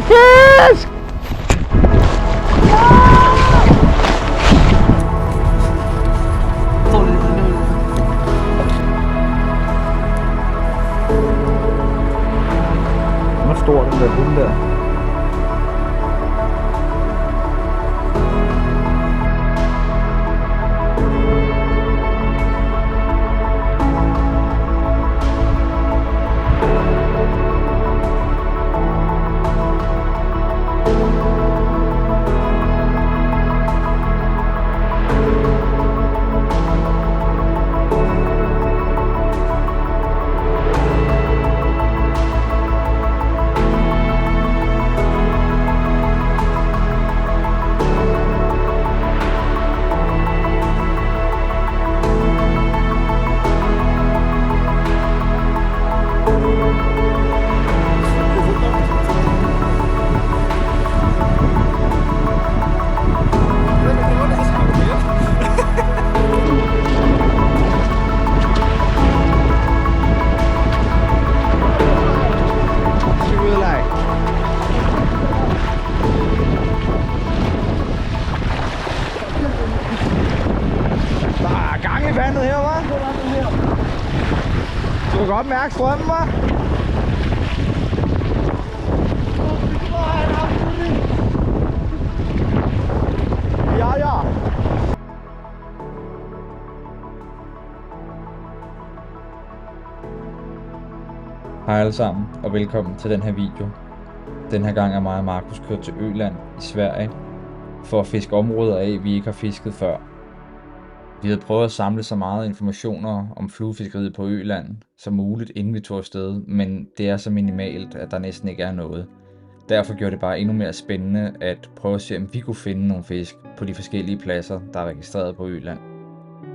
Fisk! Hvor stor den der hund der. Vandet her, hva'? Du kan godt mærke strømmen, hva'? Ja. Hej alle sammen, og velkommen til den her video. Den her gang er mig og Markus kørt til Øland i Sverige for at fiske områder af, vi ikke har fisket før. Vi havde prøvet at samle så meget informationer om fluefiskeriet på Øland som muligt, inden vi tog afsted, men det er så minimalt, at der næsten ikke er noget. Derfor gjorde det bare endnu mere spændende at prøve at se, om vi kunne finde nogle fisk på de forskellige pladser, der er registreret på Øland.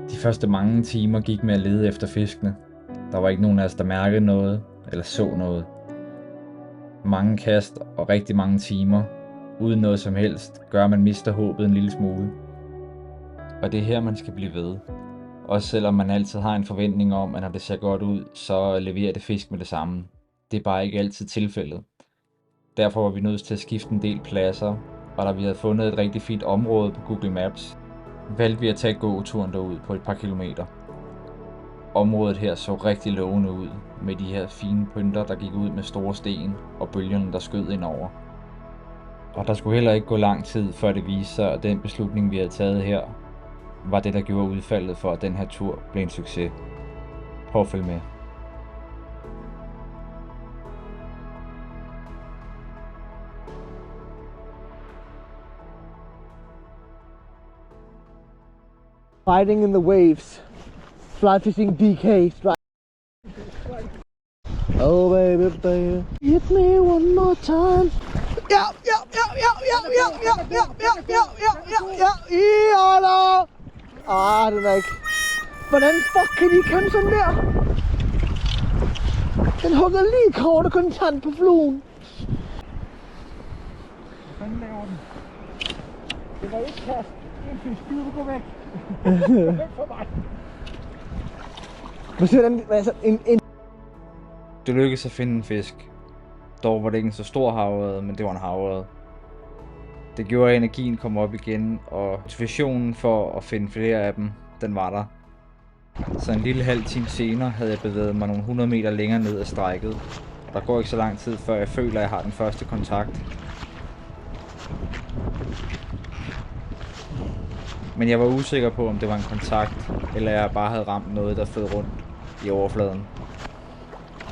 De første mange timer gik med at lede efter fiskene. Der var ikke nogen af os, der mærkede noget eller så noget. Mange kast og rigtig mange timer, uden noget som helst, gør at man mister håbet en lille smule. Og det er her, man skal blive ved. Også selvom man altid har en forventning om, at når det ser godt ud, så leverer det fisk med det samme. Det er bare ikke altid tilfældet. Derfor var vi nødt til at skifte en del pladser, og da vi havde fundet et rigtig fint område på Google Maps, valgte vi at tage gåturen derud på et par kilometer. Området her så rigtig lovende ud, med de her fine pynter, der gik ud med store sten, og bølgerne, der skød ind over. Og der skulle heller ikke gå lang tid, før det viste sig, at den beslutning, vi havde taget her, var det, der gjorde udfaldet for, at den her tur blev en succes. Prøv at følge med. Fighting in the waves. Fly fishing DK. Oh baby, baby. Hit me one more time. Ja. Den er ikke. Hvordan fuck kan de kæmpe sådan der? Den hugger lige kort og kontant på fluen. Hvad fanden laver den? Det var ikke kast. En fisk, du gå væk. Gå væk fra mig. Hvad siger den? Altså, en... Det lykkedes at finde en fisk. Dog var det ikke en så stor havørred, men det var en havørred. Det gjorde, at energien kom op igen, og motivationen for at finde flere af dem, den var der. Så en lille halv time senere havde jeg bevæget mig nogle 100 meter længere ned ad strækket. Der går ikke så lang tid, før jeg føler, at jeg har den første kontakt. Men jeg var usikker på, om det var en kontakt, eller jeg bare havde ramt noget, der flød rundt i overfladen.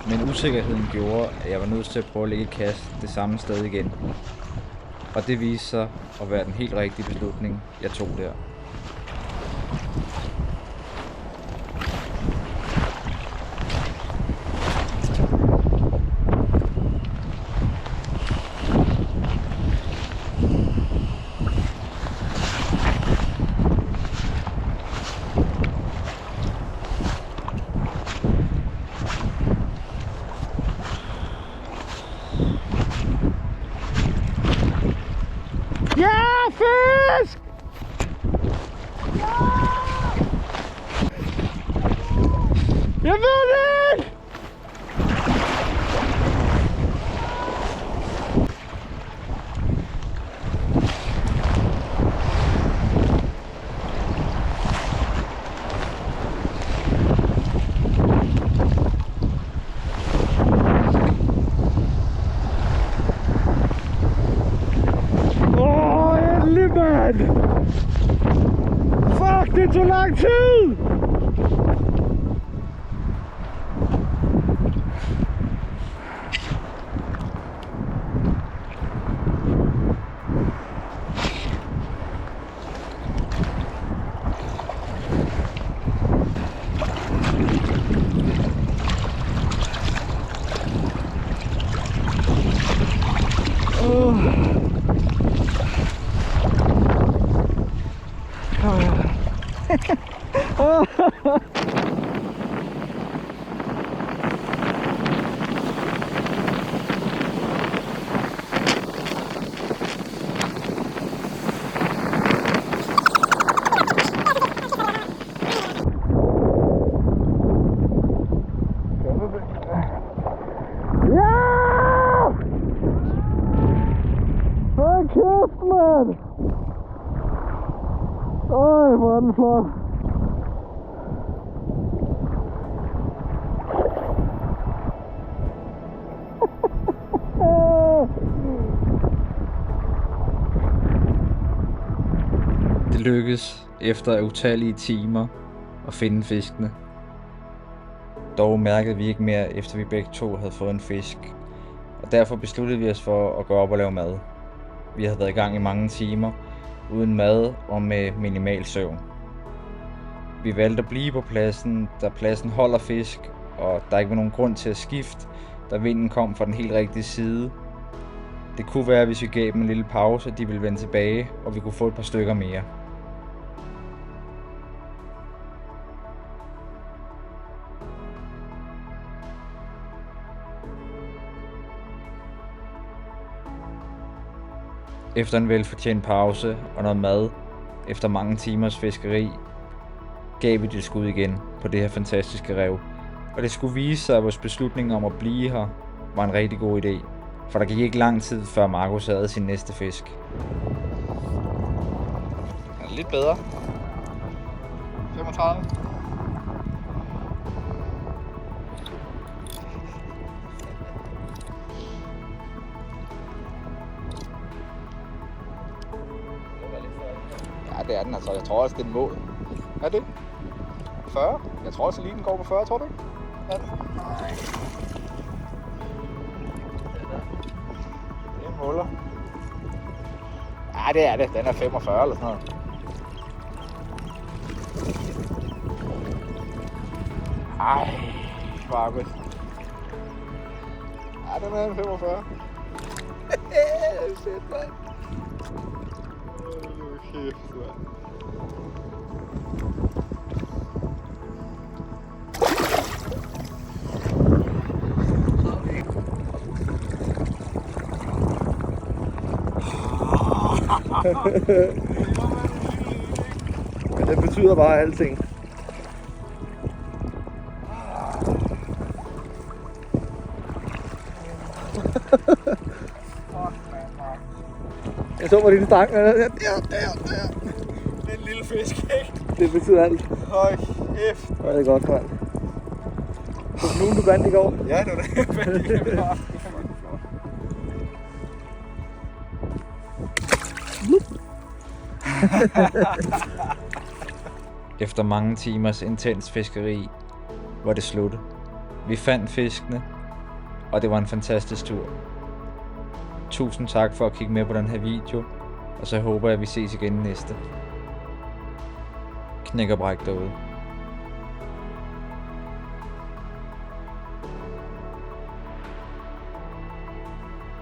Men usikkerheden gjorde, at jeg var nødt til at prøve at lægge et kast det samme sted igen. Og det viste sig at være den helt rigtige beslutning, jeg tog der. Ja, fisk! Jeg ved det ikke! mand! Fuck, det tog lang tid! Kæft, mand! Øj, hvor er den flot! Det lykkedes efter utallige timer at finde fiskene. Dog mærkede vi ikke mere, efter vi begge to havde fået en fisk. Og derfor besluttede vi os for at gå op og lave mad. Vi havde været i gang i mange timer, uden mad og med minimal søvn. Vi valgte at blive på pladsen, da pladsen holder fisk, og der ikke var nogen grund til at skifte, da vinden kom fra den helt rigtige side. Det kunne være, hvis vi gav dem en lille pause, at de ville vende tilbage, og vi kunne få et par stykker mere. Efter en velfortjent pause og noget mad, efter mange timers fiskeri, gav vi det skud igen på det her fantastiske rev. Og det skulle vise sig, at vores beslutning om at blive her var en rigtig god idé. For der gik ikke lang tid, før Markus havde sin næste fisk. Den er lidt bedre. 35. Ja, det er den altså. Jeg tror også, det er en mål. Er det? 40? Jeg tror også lige, den går på 40, tror du ikke? Er det? Nej. Det er en måler. Ja, det er det. Den er 45 eller sådan noget. Ej, Markus. Ja, den er en 45. Shit, mand. Kæft, mand. Men det betyder bare alting. Jeg så på din stang. Der. Det er en lille fisk, ikke? Det betyder alt. Høj, kæft. Det er godt, mand. Så nogen du vandt i går. Ja, det var det, jeg vandt i går. Efter mange timers intens fiskeri var det slut. Vi fandt fiskene, og det var en fantastisk tur. Tusind tak for at kigge med på den her video, og så håber jeg, at vi ses igen næste. Knæk og bræk derude.